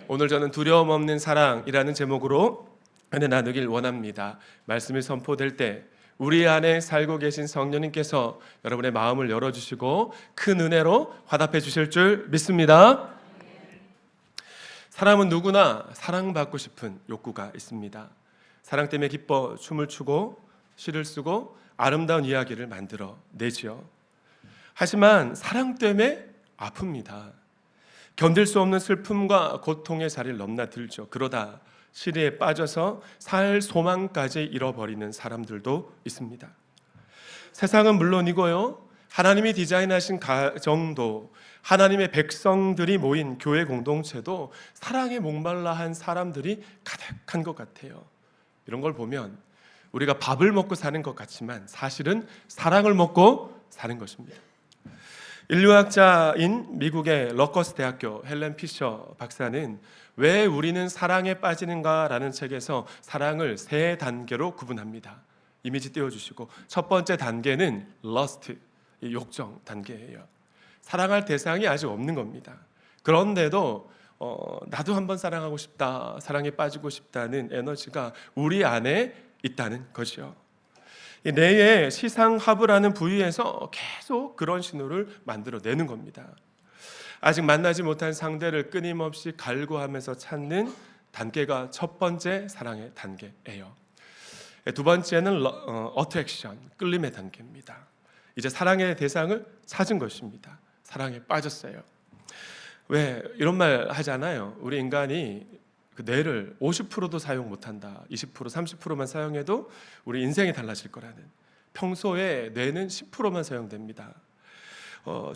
오늘 저는 두려움 없는 사랑이라는 제목으로 은혜 나누길 원합니다. 말씀이 선포될 때 우리 안에 살고 계신 성령님께서 여러분의 마음을 열어주시고 큰 은혜로 화답해 주실 줄 믿습니다. 사람은 누구나 사랑받고 싶은 욕구가 있습니다. 사랑 때문에 기뻐 춤을 추고 시를 쓰고 아름다운 이야기를 만들어 내지요. 하지만 사랑 때문에 아픕니다. 견딜 수 없는 슬픔과 고통의 자리를 넘나들죠. 그러다 시리에 빠져서 살 소망까지 잃어버리는 사람들도 있습니다. 세상은 물론이고요, 하나님이 디자인하신 가정도, 하나님의 백성들이 모인 교회 공동체도 사랑에 목말라 한 사람들이 가득한 것 같아요. 이런 걸 보면 우리가 밥을 먹고 사는 것 같지만 사실은 사랑을 먹고 사는 것입니다. 인류학자인 미국의 러커스 대학교 헬렌 피셔 박사는 왜 우리는 사랑에 빠지는가라는 책에서 사랑을 세 단계로 구분합니다. 이미지 띄워주시고, 첫 번째 단계는 lust, 욕정 단계예요. 사랑할 대상이 아직 없는 겁니다. 그런데도 나도 한번 사랑하고 싶다, 사랑에 빠지고 싶다는 에너지가 우리 안에 있다는 거죠. 뇌의 시상하부라는 부위에서 계속 그런 신호를 만들어내는 겁니다. 아직 만나지 못한 상대를 끊임없이 갈구하면서 찾는 단계가 첫 번째 사랑의 단계예요. 두 번째는 attraction, 끌림의 단계입니다. 이제 사랑의 대상을 찾은 것입니다. 사랑에 빠졌어요. 왜 이런 말 하잖아요. 우리 인간이 그 뇌를 50%도 사용 못한다, 20%, 30%만 사용해도 우리 인생이 달라질 거라는. 평소에 뇌는 10%만 사용됩니다.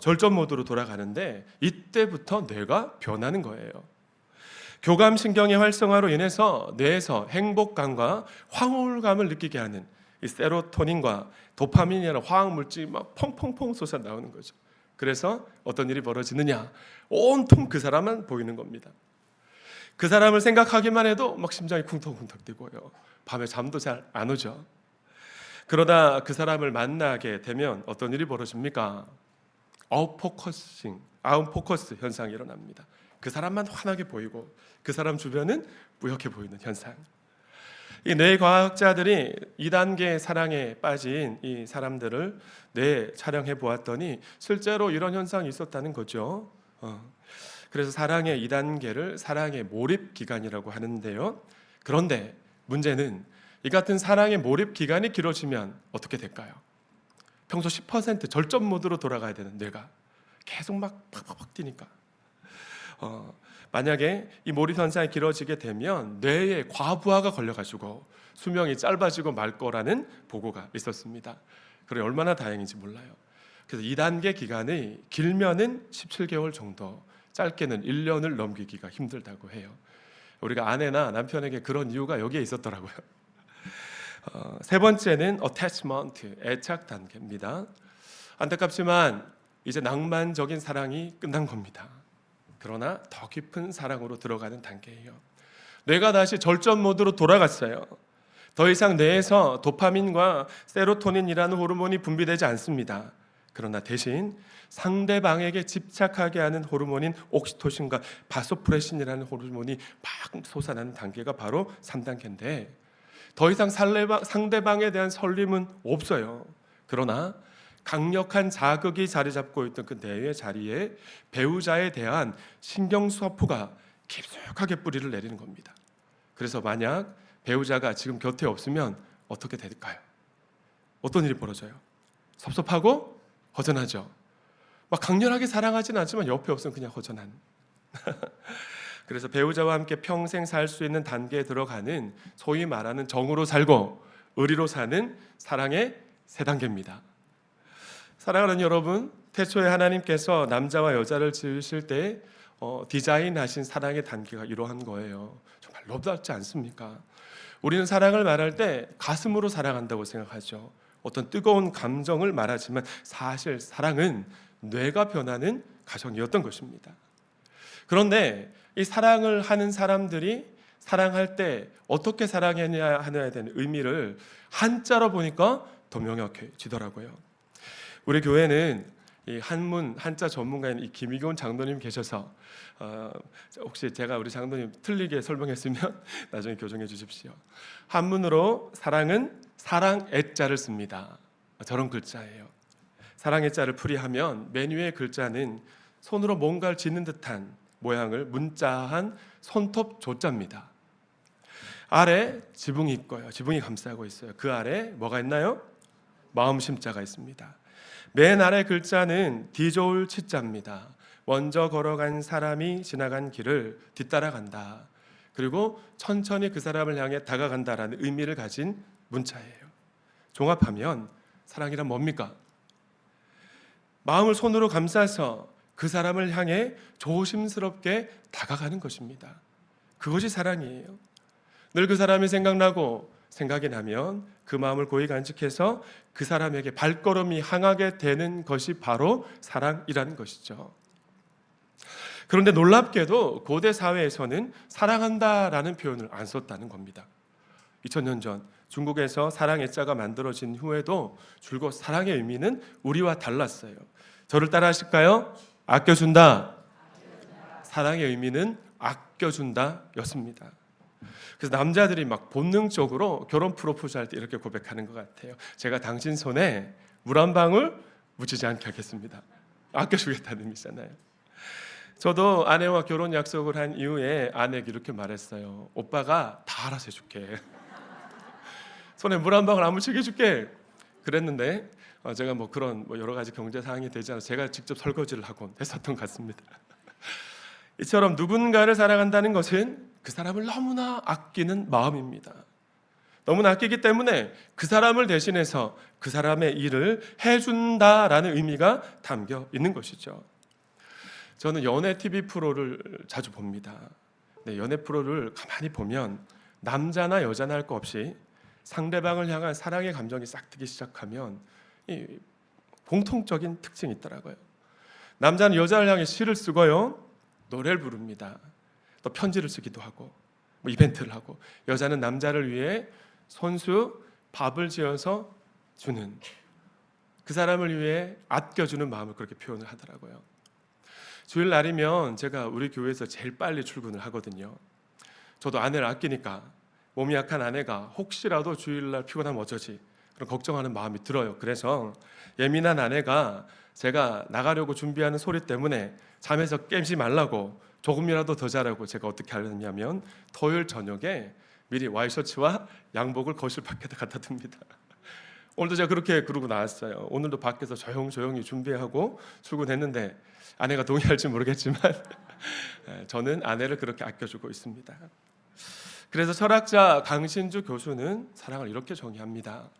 절전 모드로 돌아가는데 이때부터 뇌가 변하는 거예요. 교감신경의 활성화로 인해서 뇌에서 행복감과 황홀감을 느끼게 하는 이 세로토닌과 도파민이라는 화학물질이 막 펑펑펑 솟아 나오는 거죠. 그래서 어떤 일이 벌어지느냐, 온통 그 사람만 보이는 겁니다. 그 사람을 생각하기만 해도 막 심장이 쿵텅쿵텅 뛰고요, 밤에 잠도 잘 안 오죠. 그러다 그 사람을 만나게 되면 어떤 일이 벌어집니까? 아웃포커스 현상이 일어납니다. 그 사람만 환하게 보이고 그 사람 주변은 뿌옇게 보이는 현상. 이 뇌과학자들이 2단계 사랑에 빠진 이 사람들을 촬영해 보았더니 실제로 이런 현상이 있었다는 거죠. 그래서 사랑의 2단계를 사랑의 몰입 기간이라고 하는데요. 그런데 문제는 이 같은 사랑의 몰입 기간이 길어지면 어떻게 될까요? 평소 10% 절전 모드로 돌아가야 되는 뇌가 계속 막 팍팍팍 뛰니까 만약에 이 몰입 현상이 길어지게 되면 뇌에 과부하가 걸려가지고 수명이 짧아지고 말 거라는 보고가 있었습니다. 그래 얼마나 다행인지 몰라요. 그래서 2단계 기간이 길면은 17개월 정도, 짧게는 1년을 넘기기가 힘들다고 해요. 우리가 아내나 남편에게 그런 이유가 여기에 있었더라고요. 세 번째는 attachment, 애착 단계입니다. 안타깝지만 이제 낭만적인 사랑이 끝난 겁니다. 그러나 더 깊은 사랑으로 들어가는 단계예요. 뇌가 다시 절전 모드로 돌아갔어요. 더 이상 뇌에서 도파민과 세로토닌이라는 호르몬이 분비되지 않습니다. 그러나 대신 상대방에게 집착하게 하는 호르몬인 옥시토신과 바소프레신이라는 호르몬이 막 솟아나는 단계가 바로 3단계인데 더 이상 상대방에 대한 설렘은 없어요. 그러나 강력한 자극이 자리 잡고 있던 그 뇌의 자리에 배우자에 대한 신경수화포가 깊숙하게 뿌리를 내리는 겁니다. 그래서 만약 배우자가 지금 곁에 없으면 어떻게 될까요? 어떤 일이 벌어져요? 섭섭하고 허전하죠. 막 강렬하게 사랑하지는 않지만 옆에 없으면 그냥 허전한. 그래서 배우자와 함께 평생 살 수 있는 단계에 들어가는 소위 말하는 정으로 살고 의리로 사는 사랑의 3단계입니다. 사랑하는 여러분, 태초에 하나님께서 남자와 여자를 지으실 때 디자인하신 사랑의 단계가 이러한 거예요. 정말 놀랍지 않습니까? 우리는 사랑을 말할 때 가슴으로 사랑한다고 생각하죠. 어떤 뜨거운 감정을 말하지만 사실 사랑은 뇌가 변하는 과정이었던 것입니다. 그런데 이 사랑을 하는 사람들이 사랑할 때 어떻게 사랑해야 하느냐에 대한 의미를 한자로 보니까 더 명확해지더라고요. 우리 교회는 이 한문 한자 전문가인 이 김희곤 장로님 계셔서 혹시 제가 우리 장로님 틀리게 설명했으면 나중에 교정해 주십시오. 한문으로 사랑은 사랑 애자를 씁니다. 저런 글자예요. 사랑 애자를 풀이하면 맨 위의 글자는 손으로 뭔가를 짓는 듯한 모양을 문자한 손톱 조자입니다. 아래 지붕이 있고요. 지붕이 감싸고 있어요. 그 아래 뭐가 있나요? 마음 심자가 있습니다. 맨 아래 글자는 디조울 치자입니다. 먼저 걸어간 사람이 지나간 길을 뒤따라간다. 그리고 천천히 그 사람을 향해 다가간다라는 의미를 가진 문자예요. 종합하면 사랑이란 뭡니까? 마음을 손으로 감싸서 그 사람을 향해 조심스럽게 다가가는 것입니다. 그것이 사랑이에요. 늘 그 사람이 생각나고 생각이 나면 그 마음을 고이 간직해서 그 사람에게 발걸음이 향하게 되는 것이 바로 사랑이라는 것이죠. 그런데 놀랍게도 고대 사회에서는 사랑한다라는 표현을 안 썼다는 겁니다. 2000년 전 중국에서 사랑 애자가 만들어진 후에도 줄곧 사랑의 의미는 우리와 달랐어요. 저를 따라 하실까요? 아껴준다. 사랑의 의미는 아껴준다 였습니다. 그래서 남자들이 막 본능적으로 결혼 프로포즈 할 때 이렇게 고백하는 것 같아요. 제가 당신 손에 물 한 방울 묻히지 않게 하겠습니다. 아껴주겠다는 의미잖아요. 저도 아내와 결혼 약속을 한 이후에 아내에게 이렇게 말했어요. 오빠가 다 알아서 해줄게. 손에 물 한 방울 안 묻히게 해줄게. 그랬는데 제가 뭐 그런 여러 가지 경제 상황이 되지 않아서 제가 직접 설거지를 하곤 했었던 것 같습니다. 이처럼 누군가를 사랑한다는 것은 그 사람을 너무나 아끼는 마음입니다. 너무나 아끼기 때문에 그 사람을 대신해서 그 사람의 일을 해준다라는 의미가 담겨 있는 것이죠. 저는 연애 TV 프로를 자주 봅니다. 네, 연애 프로를 가만히 보면 남자나 여자나 할 거 없이 상대방을 향한 사랑의 감정이 싹트기 시작하면 이 공통적인 특징이 있더라고요. 남자는 여자를 향해 시를 쓰고요, 노래를 부릅니다. 또 편지를 쓰기도 하고 이벤트를 하고, 여자는 남자를 위해 손수 밥을 지어서 주는, 그 사람을 위해 아껴주는 마음을 그렇게 표현을 하더라고요. 주일날이면 제가 우리 교회에서 제일 빨리 출근을 하거든요. 저도 아내를 아끼니까 몸이 약한 아내가 혹시라도 주일날 피곤하면 어쩌지 그런 걱정하는 마음이 들어요. 그래서 예민한 아내가 제가 나가려고 준비하는 소리 때문에 잠에서 깨지 말라고 조금이라도 더 자라고 제가 어떻게 하느냐면 토요일 저녁에 미리 와이셔츠와 양복을 거실 밖에다 갖다 둡니다. 오늘도 제가 그렇게 그러고 나왔어요. 오늘도 밖에서 조용히 준비하고 출근했는데 아내가 동의할지 모르겠지만 저는 아내를 그렇게 아껴주고 있습니다. 그래서 철학자 강신주 교수는 사랑을 이렇게 정의합니다.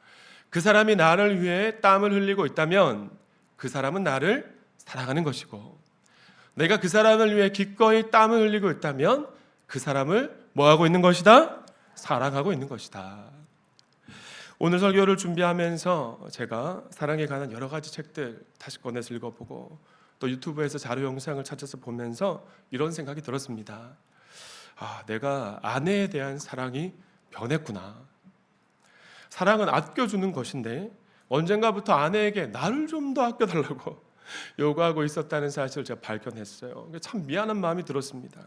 그 사람이 나를 위해 땀을 흘리고 있다면 그 사람은 나를 사랑하는 것이고, 내가 그 사람을 위해 기꺼이 땀을 흘리고 있다면 그 사람을 뭐하고 있는 것이다? 사랑하고 있는 것이다. 오늘 설교를 준비하면서 제가 사랑에 관한 여러 가지 책들 다시 꺼내서 읽어보고 또 유튜브에서 자료 영상을 찾아서 보면서 이런 생각이 들었습니다. 내가 아내에 대한 사랑이 변했구나. 사랑은 아껴주는 것인데 언젠가부터 아내에게 나를 좀 더 아껴달라고 요구하고 있었다는 사실을 제가 발견했어요. 참 미안한 마음이 들었습니다.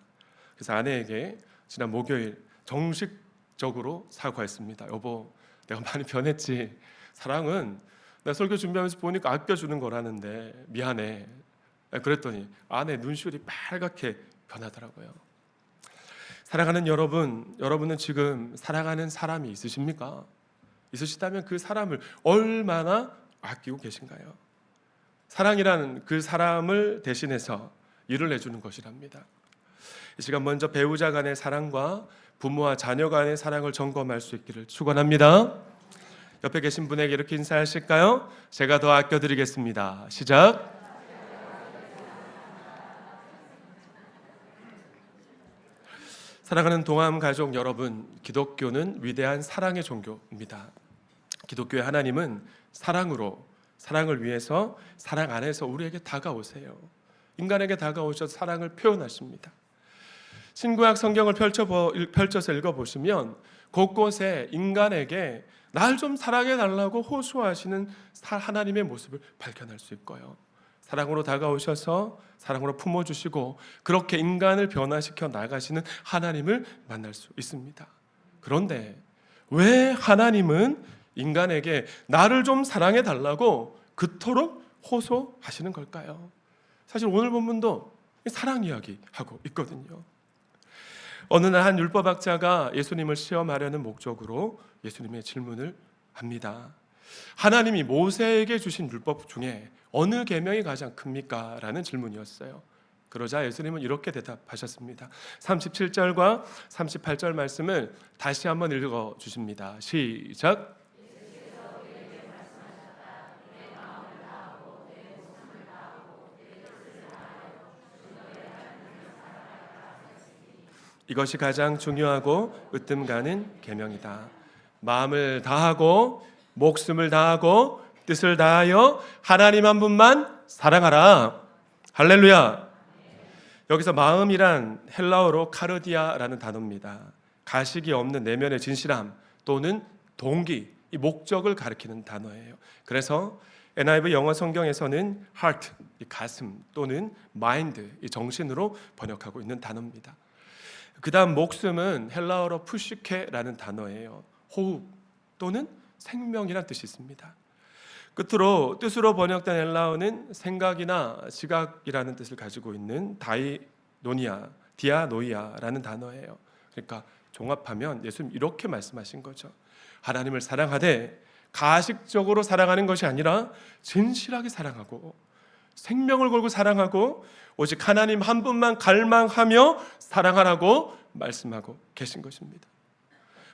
그래서 아내에게 지난 목요일 정식적으로 사과했습니다. 여보, 내가 많이 변했지. 사랑은 내가 설교 준비하면서 보니까 아껴주는 거라는데 미안해. 그랬더니 아내 눈시울이 빨갛게 변하더라고요. 사랑하는 여러분, 여러분은 지금 사랑하는 사람이 있으십니까? 있으시다면 그 사람을 얼마나 아끼고 계신가요? 사랑이라는 그 사람을 대신해서 일을 해주는 것이랍니다. 이 시간 먼저 배우자 간의 사랑과 부모와 자녀 간의 사랑을 점검할 수 있기를 축원합니다. 옆에 계신 분에게 이렇게 인사하실까요? 제가 더 아껴드리겠습니다. 시작. 사랑하는 동암 가족 여러분, 기독교는 위대한 사랑의 종교입니다. 기독교의 하나님은 사랑을 위해서 사랑 안에서 우리에게 다가오세요. 인간에게 다가오셔서 사랑을 표현하십니다. 신구약 성경을 펼쳐서 읽어보시면 곳곳에 인간에게 날 좀 사랑해달라고 호소하시는 하나님의 모습을 발견할 수 있고요. 사랑으로 다가오셔서 사랑으로 품어주시고 그렇게 인간을 변화시켜 나가시는 하나님을 만날 수 있습니다. 그런데 왜 하나님은 인간에게 나를 좀 사랑해 달라고 그토록 호소하시는 걸까요? 사실 오늘 본문도 사랑 이야기 하고 있거든요. 어느 날 한 율법학자가 예수님을 시험하려는 목적으로 예수님의 질문을 합니다. 하나님이 모세에게 주신 율법 중에 어느 계명이 가장 큽니까? 라는 질문이었어요. 그러자 예수님은 이렇게 대답하셨습니다. 37절과 38절 말씀을 다시 한번 읽어 주십니다. 시작. 이것이 가장 중요하고 으뜸 가는 계명이다. 마음을 다하고 목숨을 다하고 뜻을 다하여 하나님 한 분만 사랑하라. 할렐루야. 여기서 마음이란 헬라어로 카르디아라는 단어입니다. 가식이 없는 내면의 진실함 또는 동기, 이 목적을 가리키는 단어예요. 그래서 NIV 영어 성경에서는 heart, 이 가슴 또는 mind, 이 정신으로 번역하고 있는 단어입니다. 그 다음 목숨은 헬라어로 푸시케라는 단어예요. 호흡 또는 생명이란 뜻이 있습니다. 끝으로 뜻으로 번역된 헬라어는 생각이나 지각이라는 뜻을 가지고 있는 디아노이아라는 단어예요. 그러니까 종합하면 예수님 이렇게 말씀하신 거죠. 하나님을 사랑하되 가식적으로 사랑하는 것이 아니라 진실하게 사랑하고 생명을 걸고 사랑하고 오직 하나님 한 분만 갈망하며 사랑하라고 말씀하고 계신 것입니다.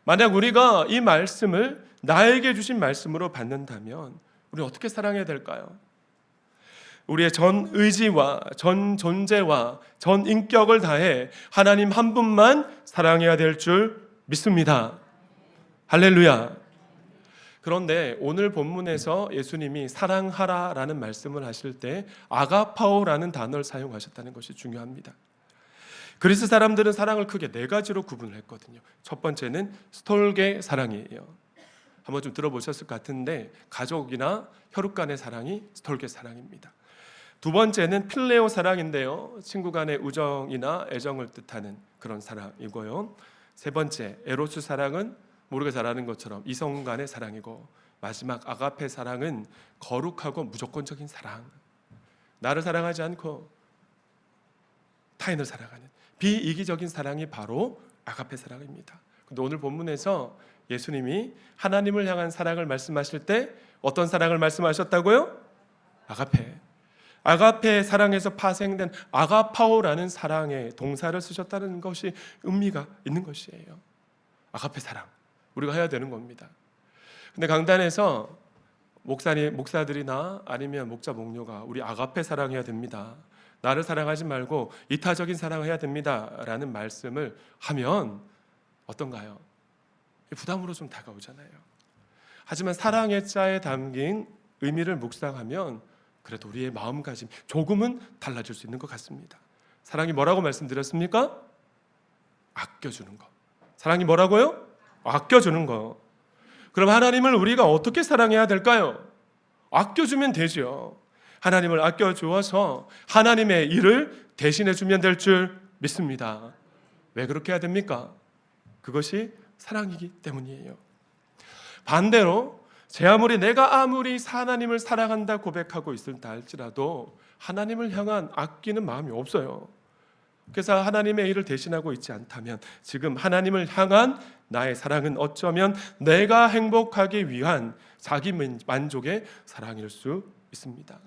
만약 우리가 이 말씀을 나에게 주신 말씀으로 받는다면 우리는 어떻게 사랑해야 될까요? 우리의 전 의지와 전 존재와 전 인격을 다해 하나님 한 분만 사랑해야 될 줄 믿습니다. 할렐루야. 그런데 오늘 본문에서 예수님이 사랑하라라는 말씀을 하실 때 아가파오라는 단어를 사용하셨다는 것이 중요합니다. 그리스 사람들은 사랑을 크게 네 가지로 구분을 했거든요. 첫 번째는 스톨게 사랑이에요. 한번 좀 들어보셨을 것 같은데 가족이나 혈육 간의 사랑이 스톨게 사랑입니다. 두 번째는 필레오 사랑인데요. 친구 간의 우정이나 애정을 뜻하는 그런 사랑이고요. 세 번째 에로스 사랑은 우리가 잘 아는 것처럼 이성 간의 사랑이고 마지막 아가페 사랑은 거룩하고 무조건적인 사랑. 나를 사랑하지 않고 타인을 사랑하는 비이기적인 사랑이 바로 아가페 사랑입니다. 근데 오늘 본문에서 예수님이 하나님을 향한 사랑을 말씀하실 때 어떤 사랑을 말씀하셨다고요? 아가페. 아가페 사랑에서 파생된 아가파오라는 사랑의 동사를 쓰셨다는 것이 의미가 있는 것이에요. 아가페 사랑. 우리가 해야 되는 겁니다. 근데 강단에서 목사들이나 아니면 목자 목녀가 우리 아가페 사랑해야 됩니다. 나를 사랑하지 말고 이타적인 사랑을 해야 됩니다. 라는 말씀을 하면 어떤가요? 부담으로 좀 다가오잖아요. 하지만 사랑의 자에 담긴 의미를 묵상하면 그래도 우리의 마음가짐 조금은 달라질 수 있는 것 같습니다. 사랑이 뭐라고 말씀드렸습니까? 아껴주는 거. 사랑이 뭐라고요? 아껴주는 거. 그럼 하나님을 우리가 어떻게 사랑해야 될까요? 아껴주면 되죠. 하나님을 아껴주어서 하나님의 일을 대신해 주면 될 줄 믿습니다. 왜 그렇게 해야 됩니까? 그것이 사랑이기 때문이에요. 반대로 내가 아무리 하나님을 사랑한다 고백하고 있을다 할지라도 하나님을 향한 아끼는 마음이 없어요. 그래서 하나님의 일을 대신하고 있지 않다면 지금 하나님을 향한 나의 사랑은 어쩌면 내가 행복하기 위한 자기 만족의 사랑일 수 있습니다.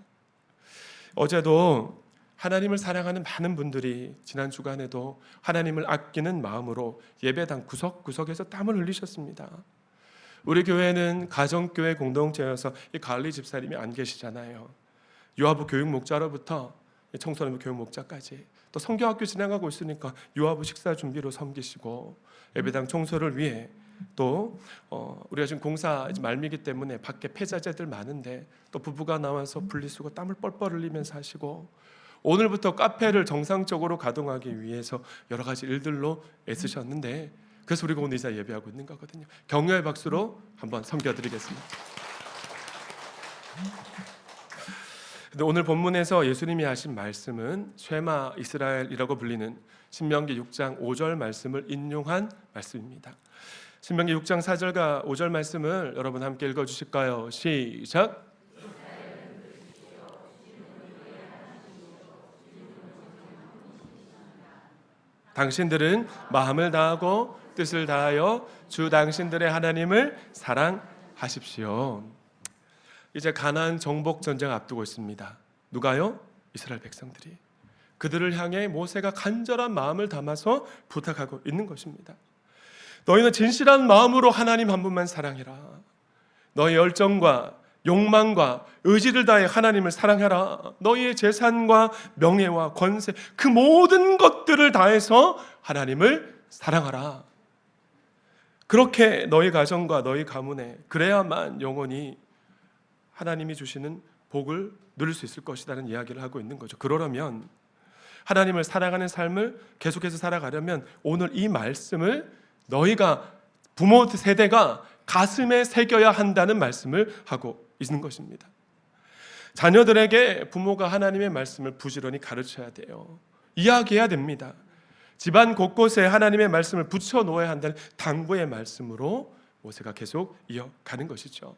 어제도 하나님을 사랑하는 많은 분들이 지난 주간에도 하나님을 아끼는 마음으로 예배당 구석구석에서 땀을 흘리셨습니다. 우리 교회는 가정교회 공동체여서 이 관리 집사님이 안 계시잖아요. 유아부 교육 목자로부터 청소년 교육 목자까지 또 성경학교 진행하고 있으니까 유아부 식사 준비로 섬기시고 예배당 청소를 위해 또 우리가 지금 공사 말미기 때문에 밖에 폐자재들 많은데 또 부부가 나와서 분리수거 땀을 뻘뻘 흘리면서 하시고 오늘부터 카페를 정상적으로 가동하기 위해서 여러 가지 일들로 애쓰셨는데 그래서 우리가 오늘 이 자리에 예배하고 있는 거거든요. 격려의 박수로 한번 섬겨드리겠습니다. 근데 오늘 본문에서 예수님이 하신 말씀은 쉐마 이스라엘이라고 불리는 신명기 6장 5절 말씀을 인용한 말씀입니다. 신명기 6장 4절과 5절 말씀을 여러분 함께 읽어 주실까요? 시작. 당신들은 마음을 다하고 뜻을 다하여 주 당신들의 하나님을 사랑하십시오. 이제 가나안 정복 전쟁 앞두고 있습니다. 누가요? 이스라엘 백성들이. 그들을 향해 모세가 간절한 마음을 담아서 부탁하고 있는 것입니다. 너희는 진실한 마음으로 하나님 한 분만 사랑해라. 너희 열정과 욕망과 의지를 다해 하나님을 사랑해라. 너희의 재산과 명예와 권세, 그 모든 것들을 다해서 하나님을 사랑하라. 그렇게 너희 가정과 너희 가문에 그래야만 영원히 하나님이 주시는 복을 누릴 수 있을 것이라는 이야기를 하고 있는 거죠. 그러려면 하나님을 사랑하는 삶을 계속해서 살아가려면 오늘 이 말씀을 너희가 부모 세대가 가슴에 새겨야 한다는 말씀을 하고 있는 것입니다. 자녀들에게 부모가 하나님의 말씀을 부지런히 가르쳐야 돼요. 이야기해야 됩니다. 집안 곳곳에 하나님의 말씀을 붙여 놓아야 한다는 당부의 말씀으로 모세가 계속 이어가는 것이죠.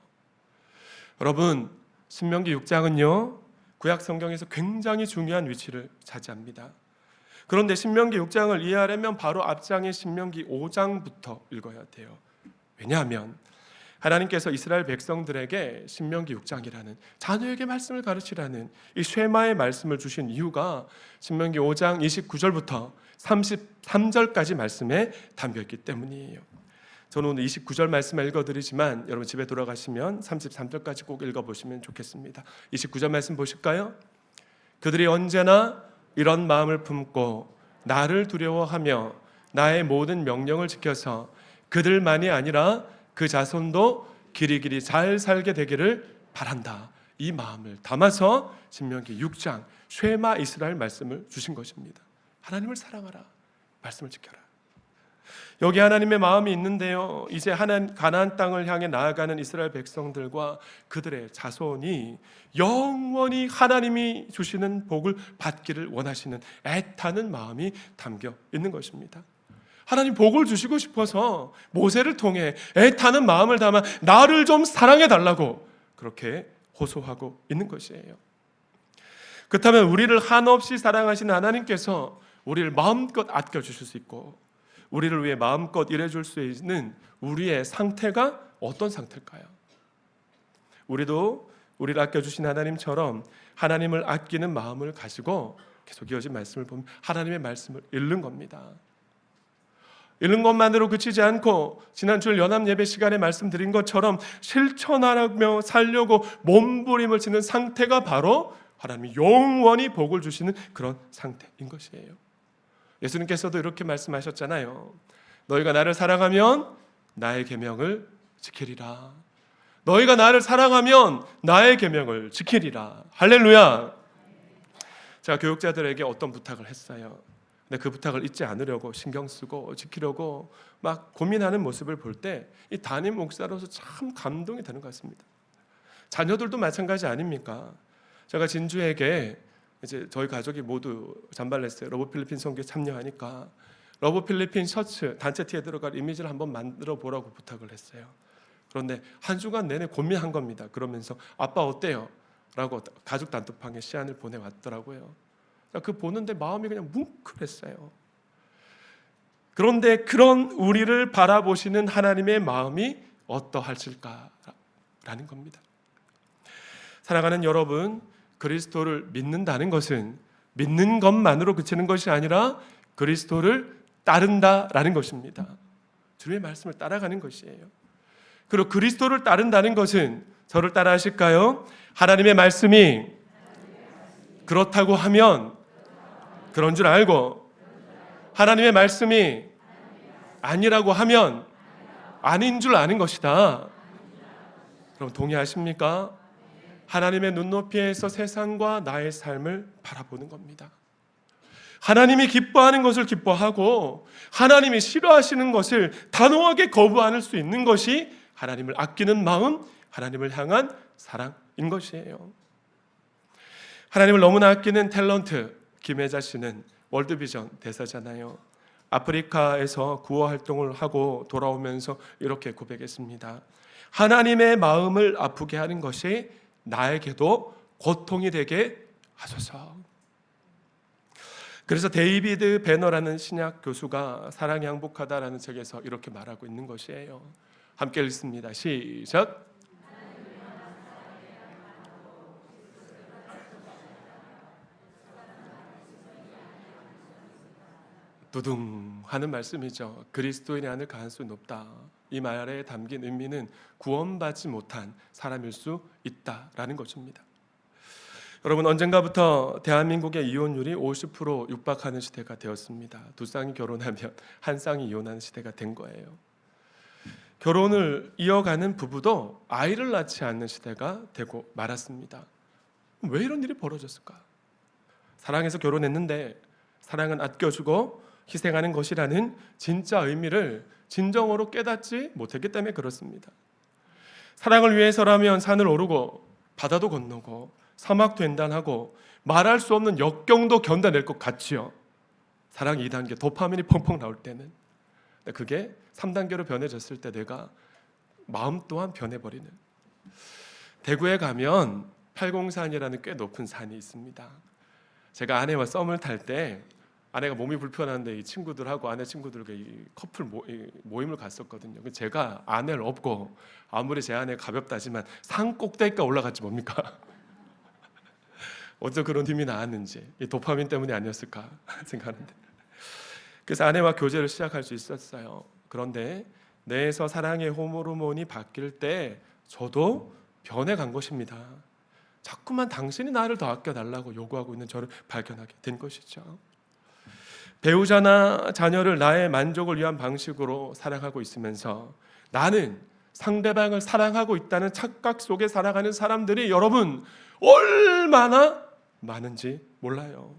여러분, 신명기 6장은요 구약 성경에서 굉장히 중요한 위치를 차지합니다. 그런데 신명기 6장을 이해하려면 바로 앞장의 신명기 5장부터 읽어야 돼요. 왜냐하면 하나님께서 이스라엘 백성들에게 신명기 6장이라는 자녀에게 말씀을 가르치라는 이 쉐마의 말씀을 주신 이유가 신명기 5장 29절부터 33절까지 말씀에 담겨있기 때문이에요. 저는 오늘 29절 말씀을 읽어드리지만 여러분 집에 돌아가시면 33절까지 꼭 읽어보시면 좋겠습니다. 29절 말씀 보실까요? 그들이 언제나 이런 마음을 품고 나를 두려워하며 나의 모든 명령을 지켜서 그들만이 아니라 그 자손도 길이길이 잘 살게 되기를 바란다. 이 마음을 담아서 신명기 6장 쉐마 이스라엘 말씀을 주신 것입니다. 하나님을 사랑하라. 말씀을 지켜라. 여기 하나님의 마음이 있는데요. 이제 가나안 땅을 향해 나아가는 이스라엘 백성들과 그들의 자손이 영원히 하나님이 주시는 복을 받기를 원하시는 애타는 마음이 담겨 있는 것입니다. 하나님 복을 주시고 싶어서 모세를 통해 애타는 마음을 담아 나를 좀 사랑해 달라고 그렇게 호소하고 있는 것이에요. 그렇다면 우리를 한없이 사랑하시는 하나님께서 우리를 마음껏 아껴주실 수 있고 우리를 위해 마음껏 일해줄 수 있는 우리의 상태가 어떤 상태일까요? 우리도 우리를 아껴주신 하나님처럼 하나님을 아끼는 마음을 가지고 계속 이어진 말씀을 보면 하나님의 말씀을 읽는 겁니다. 읽는 것만으로 그치지 않고 지난주 연합 예배 시간에 말씀드린 것처럼 실천하며 살려고 몸부림을 치는 상태가 바로 하나님이 영원히 복을 주시는 그런 상태인 것이에요. 예수님께서도 이렇게 말씀하셨잖아요. 너희가 나를 사랑하면 나의 계명을 지키리라. 너희가 나를 사랑하면 나의 계명을 지키리라. 할렐루야. 제가 교육자들에게 어떤 부탁을 했어요. 근데 그 부탁을 잊지 않으려고 신경 쓰고 지키려고 막 고민하는 모습을 볼 때 이 담임 목사로서 참 감동이 되는 것 같습니다. 자녀들도 마찬가지 아닙니까? 제가 진주에게 이제 저희 가족이 모두 잠발레스에 러브 필리핀 선교에 참여하니까 러브 필리핀 셔츠 단체 티에 들어갈 이미지를 한번 만들어 보라고 부탁을 했어요. 그런데 한 주간 내내 고민한 겁니다. 그러면서 아빠 어때요? 라고 가족 단톡방에 시안을 보내왔더라고요. 그 보는데 마음이 그냥 뭉클했어요. 그런데 그런 우리를 바라보시는 하나님의 마음이 어떠하실까라는 겁니다. 사랑하는 여러분, 그리스도를 믿는다는 것은 믿는 것만으로 그치는 것이 아니라 그리스도를 따른다라는 것입니다. 주의 말씀을 따라가는 것이에요. 그리고 그리스도를 따른다는 것은 저를 따라 하실까요? 하나님의 말씀이 그렇다고 하면 그런 줄 알고 하나님의 말씀이 아니라고 하면 아닌 줄 아는 것이다. 그럼 동의하십니까? 하나님의 눈높이에서 세상과 나의 삶을 바라보는 겁니다. 하나님이 기뻐하는 것을 기뻐하고 하나님이 싫어하시는 것을 단호하게 거부할 수 있는 것이 하나님을 아끼는 마음, 하나님을 향한 사랑인 것이에요. 하나님을 너무나 아끼는 탤런트 김혜자 씨는 월드비전 대사잖아요. 아프리카에서 구호 활동을 하고 돌아오면서 이렇게 고백했습니다. 하나님의 마음을 아프게 하는 것이 나에게도 고통이 되게 하소서. 그래서 데이비드 배너라는 신약 교수가 사랑이 행복하다라는 책에서 이렇게 말하고 있는 것이에요. 함께 읽습니다. 시작. 두둥 하는 말씀이죠. 그리스도인의 안을 가할 수 높다. 이 말에 담긴 의미는 구원받지 못한 사람일 수 있다라는 것입니다. 여러분, 언젠가부터 대한민국의 이혼율이 50% 육박하는 시대가 되었습니다. 두 쌍이 결혼하면 한 쌍이 이혼하는 시대가 된 거예요. 결혼을 이어가는 부부도 아이를 낳지 않는 시대가 되고 말았습니다. 왜 이런 일이 벌어졌을까? 사랑해서 결혼했는데 사랑은 아껴주고 희생하는 것이라는 진짜 의미를 진정으로 깨닫지 못했기 때문에 그렇습니다. 사랑을 위해서라면 산을 오르고 바다도 건너고 사막도 횡단하고 말할 수 없는 역경도 견뎌낼 것 같지요. 사랑 2단계 도파민이 펑펑 나올 때는. 그게 3단계로 변해졌을 때 내가 마음 또한 변해버리는. 대구에 가면 팔공산이라는 꽤 높은 산이 있습니다. 제가 아내와 썸을 탈 때 아내가 몸이 불편한데 이 친구들하고 아내 친구들과 이 커플 모임을 갔었거든요. 제가 아내를 업고 아무리 제 아내가 가볍다지만 산 꼭대기까지 올라갔지 뭡니까? 어쩌 그런 힘이 나왔는지 이 도파민 때문이 아니었을까 생각하는데, 그래서 아내와 교제를 시작할 수 있었어요. 그런데 뇌에서 사랑의 호르몬이 바뀔 때 저도 변해간 것입니다. 자꾸만 당신이 나를 더 아껴달라고 요구하고 있는 저를 발견하게 된 것이죠. 배우자나 자녀를 나의 만족을 위한 방식으로 사랑하고 있으면서 나는 상대방을 사랑하고 있다는 착각 속에 살아가는 사람들이 여러분 얼마나 많은지 몰라요.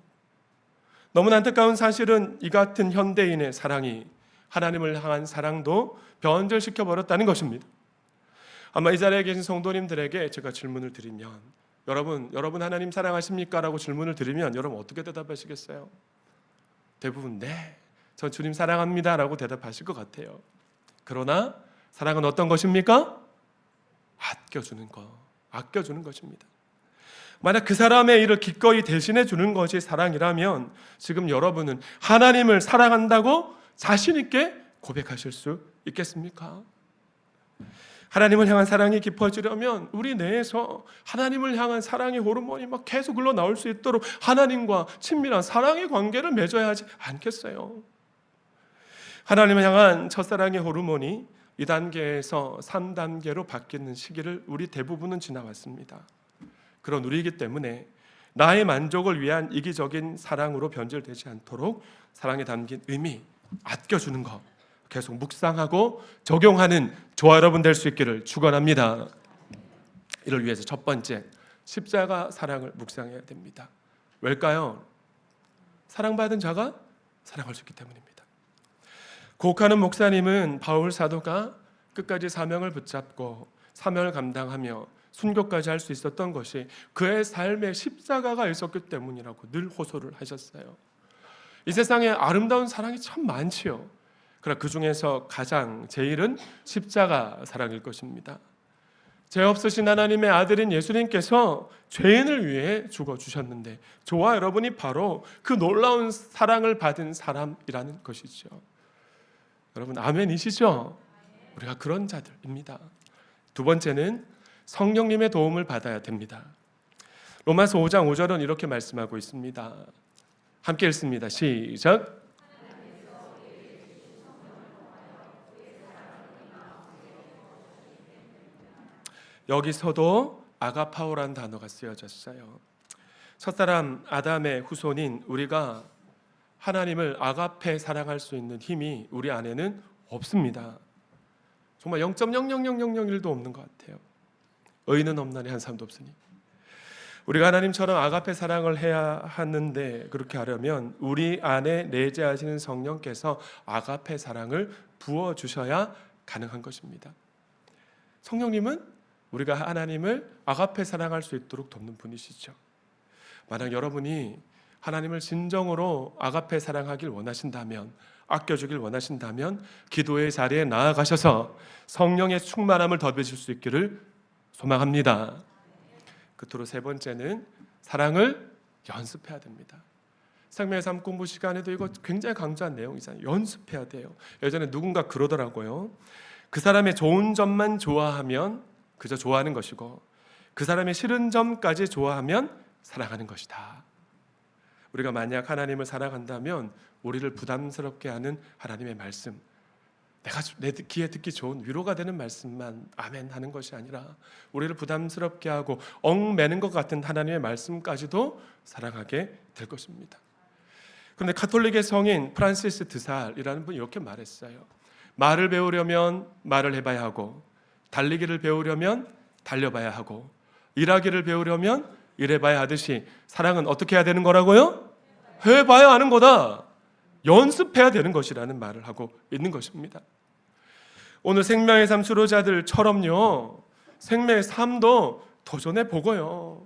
너무나 안타까운 사실은 이 같은 현대인의 사랑이 하나님을 향한 사랑도 변절시켜 버렸다는 것입니다. 아마 이 자리에 계신 성도님들에게 제가 질문을 드리면 여러분 하나님 사랑하십니까? 라고 질문을 드리면 여러분 어떻게 대답하시겠어요? 대부분 네, 전 주님 사랑합니다 라고 대답하실 것 같아요. 그러나 사랑은 어떤 것입니까? 아껴주는 것입니다. 만약 그 사람의 일을 기꺼이 대신해 주는 것이 사랑이라면 지금 여러분은 하나님을 사랑한다고 자신 있게 고백하실 수 있겠습니까? 하나님을 향한 사랑이 깊어지려면 우리 내에서 하나님을 향한 사랑의 호르몬이 막 계속 흘러나올 수 있도록 하나님과 친밀한 사랑의 관계를 맺어야 하지 않겠어요? 하나님을 향한 첫사랑의 호르몬이 2단계에서 3단계로 바뀌는 시기를 우리 대부분은 지나왔습니다. 그런 우리이기 때문에 나의 만족을 위한 이기적인 사랑으로 변질되지 않도록 사랑에 담긴 의미, 아껴주는 것 계속 묵상하고 적용하는 저와 여러분 될 수 있기를 축원합니다. 이를 위해서 첫 번째, 십자가 사랑을 묵상해야 됩니다. 왜일까요? 사랑받은 자가 사랑할 수 있기 때문입니다. 고혹하는 목사님은 바울 사도가 끝까지 사명을 붙잡고 사명을 감당하며 순교까지 할 수 있었던 것이 그의 삶에 십자가가 있었기 때문이라고 늘 호소를 하셨어요. 이 세상에 아름다운 사랑이 참 많지요. 그러나 그 중에서 가장 제일은 십자가 사랑일 것입니다. 죄 없으신 하나님의 아들인 예수님께서 죄인을 위해 죽어주셨는데 저와 여러분이 바로 그 놀라운 사랑을 받은 사람이라는 것이죠. 여러분 아멘이시죠? 우리가 그런 자들입니다. 두 번째는 성령님의 도움을 받아야 됩니다. 로마서 5장 5절은 이렇게 말씀하고 있습니다. 함께 읽습니다. 시작. 여기서도 아가파오라는 단어가 쓰여졌어요. 첫사람 아담의 후손인 우리가 하나님을 아가페 사랑할 수 있는 힘이 우리 안에는 없습니다. 정말 0.00001도 없는 것 같아요. 의인은 없나니 한 사람도 없으니. 우리가 하나님처럼 아가페 사랑을 해야 하는데 그렇게 하려면 우리 안에 내재하시는 성령께서 아가페 사랑을 부어주셔야 가능한 것입니다. 성령님은 우리가 하나님을 아가페 사랑할 수 있도록 돕는 분이시죠. 만약 여러분이 하나님을 진정으로 아가페 사랑하길 원하신다면, 아껴주길 원하신다면 기도의 자리에 나아가셔서 성령의 충만함을 더 배실 수 있기를 소망합니다. 끝으로 세 번째는 사랑을 연습해야 됩니다. 생명의 삶 공부 시간에도 이거 굉장히 강조한 내용이잖아요. 연습해야 돼요. 예전에 누군가 그러더라고요. 그 사람의 좋은 점만 좋아하면 그저 좋아하는 것이고, 그 사람의 싫은 점까지 좋아하면 사랑하는 것이다. 우리가 만약 하나님을 사랑한다면 우리를 부담스럽게 하는 하나님의 말씀, 내가 내 귀에 듣기 좋은 위로가 되는 말씀만 아멘 하는 것이 아니라 우리를 부담스럽게 하고 얽매는 것 같은 하나님의 말씀까지도 사랑하게 될 것입니다. 그런데 가톨릭의 성인 프란시스 드살이라는 분이 이렇게 말했어요. 말을 배우려면 말을 해봐야 하고, 달리기를 배우려면 달려봐야 하고, 일하기를 배우려면 일해봐야 하듯이 사랑은 어떻게 해야 되는 거라고요? 해봐야 하는 거다. 연습해야 되는 것이라는 말을 하고 있는 것입니다. 오늘 생명의 삶 수로자들처럼요, 생명의 삶도 도전해 보고요,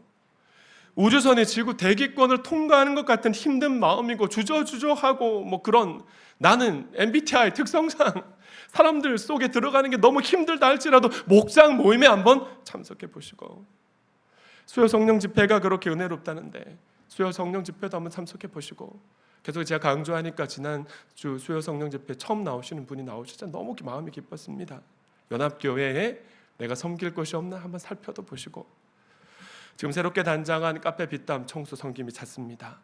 우주선의 지구 대기권을 통과하는 것 같은 힘든 마음이고 주저주저하고 뭐 그런, 나는 MBTI 특성상 사람들 속에 들어가는 게 너무 힘들다 할지라도 목장 모임에 한번 참석해 보시고, 수요 성령 집회가 그렇게 은혜롭다는데 수요 성령 집회도 한번 참석해 보시고, 계속 제가 강조하니까 지난주 수요 성령 집회 처음 나오시는 분이 나오셨잖아요. 너무 마음이 기뻤습니다. 연합교회에 내가 섬길 곳이 없나 한번 살펴도 보시고, 지금 새롭게 단장한 카페 빛담 청소 섬김이 잦습니다.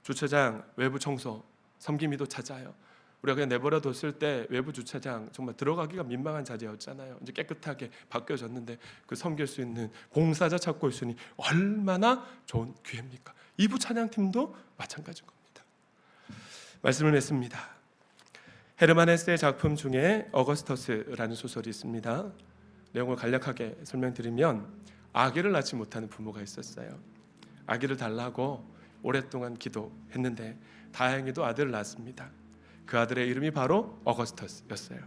주차장 외부 청소 섬김이도 잦아요. 우리가 그냥 내버려 뒀을 때 외부 주차장 정말 들어가기가 민망한 자리였잖아요. 이제 깨끗하게 바뀌어졌는데 그 섬길 수 있는 봉사자 찾고 있으니 얼마나 좋은 기회입니까? 2부 찬양팀도 마찬가지인 겁니다. 말씀을 맺습니다. 헤르만 헤세의 작품 중에 어거스터스라는 소설이 있습니다. 내용을 간략하게 설명드리면, 아기를 낳지 못하는 부모가 있었어요. 아기를 달라고 오랫동안 기도했는데 다행히도 아들을 낳았습니다. 그 아들의 이름이 바로 어거스터스였어요.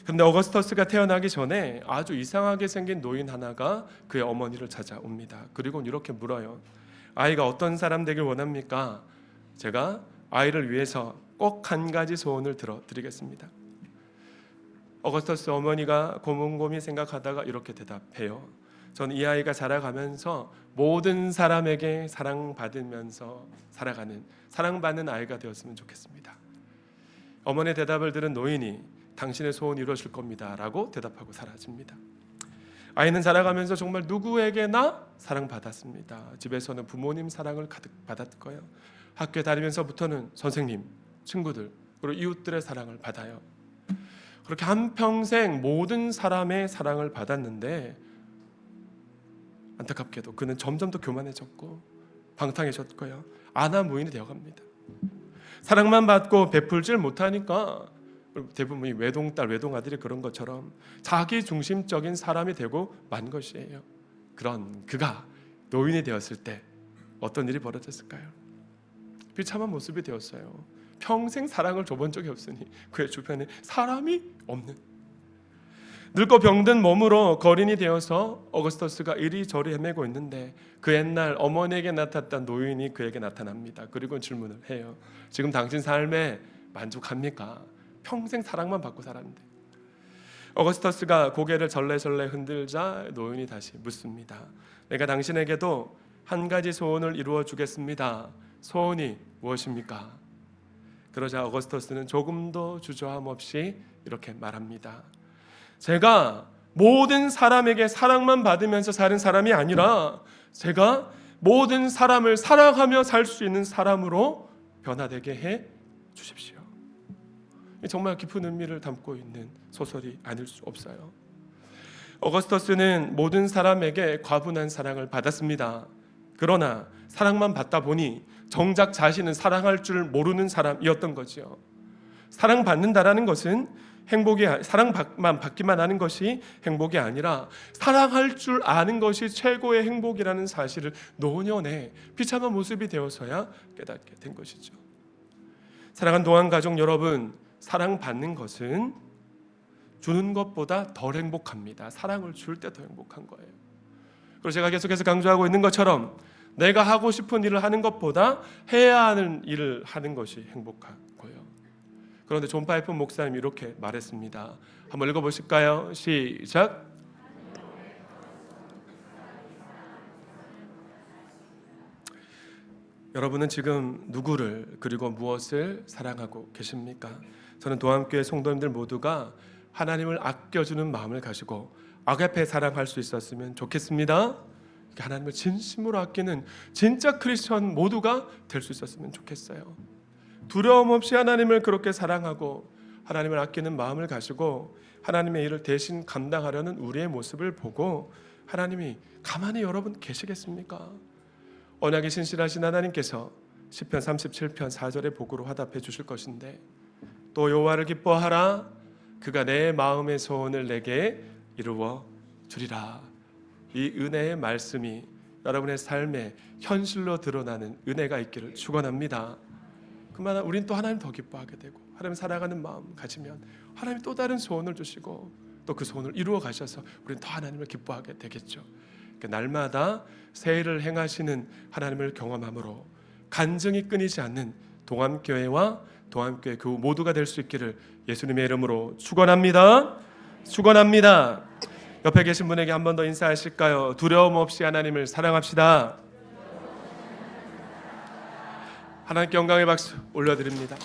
그런데 어거스터스가 태어나기 전에 아주 이상하게 생긴 노인 하나가 그의 어머니를 찾아옵니다. 그리고 이렇게 물어요. 아이가 어떤 사람 되길 원합니까? 제가 아이를 위해서 꼭 한 가지 소원을 들어드리겠습니다. 어거스터스 어머니가 고민고민 생각하다가 이렇게 대답해요. 전 이 아이가 자라가면서 모든 사람에게 사랑받으면서 살아가는, 사랑받는 아이가 되었으면 좋겠습니다. 어머니의 대답을 들은 노인이 당신의 소원이 이루어질 겁니다 라고 대답하고 사라집니다. 아이는 자라가면서 정말 누구에게나 사랑받았습니다. 집에서는 부모님 사랑을 가득 받았고요, 학교에 다니면서부터는 선생님, 친구들, 그리고 이웃들의 사랑을 받아요. 그렇게 한평생 모든 사람의 사랑을 받았는데 안타깝게도 그는 점점 더 교만해졌고 방탕해졌고요, 아나무인이 되어갑니다. 사랑만 받고 베풀질 못하니까 대부분이 외동딸, 외동아들이 그런 것처럼 자기 중심적인 사람이 되고 만 것이에요. 그런 그가 노인이 되었을 때 어떤 일이 벌어졌을까요? 비참한 모습이 되었어요. 평생 사랑을 줘본 적이 없으니 그의 주변에 사람이 없는, 늙고 병든 몸으로 거린이 되어서 어거스터스가 이리저리 헤매고 있는데 그 옛날 어머니에게 나타났던 노인이 그에게 나타납니다. 그리고 질문을 해요. 지금 당신 삶에 만족합니까? 평생 사랑만 받고 살았는데. 어거스터스가 고개를 절레절레 흔들자 노인이 다시 묻습니다. 내가 당신에게도 한 가지 소원을 이루어 주겠습니다. 소원이 무엇입니까? 그러자 어거스터스는 조금도 주저함 없이 이렇게 말합니다. 제가 모든 사람에게 사랑만 받으면서 사는 사람이 아니라 제가 모든 사람을 사랑하며 살 수 있는 사람으로 변화되게 해 주십시오. 정말 깊은 의미를 담고 있는 소설이 아닐 수 없어요. 어거스터스는 모든 사람에게 과분한 사랑을 받았습니다. 그러나 사랑만 받다 보니 정작 자신은 사랑할 줄 모르는 사람이었던 거죠. 사랑받는다라는 것은 사랑만 받기만 하는 것이 행복이 아니라 사랑할 줄 아는 것이 최고의 행복이라는 사실을 노년에 비참한 모습이 되어서야 깨닫게 된 것이죠. 사랑하는 동안 가족 여러분, 사랑받는 것은 주는 것보다 덜 행복합니다. 사랑을 줄 때 더 행복한 거예요. 그리고 제가 계속해서 강조하고 있는 것처럼 내가 하고 싶은 일을 하는 것보다 해야 하는 일을 하는 것이 행복하고요. 그런데 존 파이프 목사님이 이렇게 말했습니다. 한번 읽어보실까요? 시작. 여러분은 지금 누구를 그리고 무엇을 사랑하고 계십니까? 저는 도함교회 성도님들 모두가 하나님을 아껴주는 마음을 가지고 아가페 사랑할 수 있었으면 좋겠습니다. 하나님을 진심으로 아끼는 진짜 크리스천 모두가 될 수 있었으면 좋겠어요. 두려움 없이 하나님을 그렇게 사랑하고 하나님을 아끼는 마음을 가지고 하나님의 일을 대신 감당하려는 우리의 모습을 보고 하나님이 가만히 여러분 계시겠습니까? 언약이 신실하신 하나님께서 시편 37편 4절의 복으로 화답해 주실 것인데, 또 여호와를 기뻐하라, 그가 내 마음의 소원을 내게 이루어 주리라. 이 은혜의 말씀이 여러분의 삶에 현실로 드러나는 은혜가 있기를 축원합니다. 그러나 우린 또 하나님 더 기뻐하게 되고 하나님 사랑하는 마음 가지면 하나님이 또 다른 소원을 주시고 또 그 소원을 이루어 가셔서 우리는 더 하나님을 기뻐하게 되겠죠. 그러니까 날마다 새 일을 행하시는 하나님을 경험함으로 간증이 끊이지 않는 동암교회와 동암교회 교우 모두가 될 수 있기를 예수님의 이름으로 축원합니다. 축원합니다. 옆에 계신 분에게 한 번 더 인사하실까요? 두려움 없이 하나님을 사랑합시다. 하나님께 영광의 박수 올려드립니다.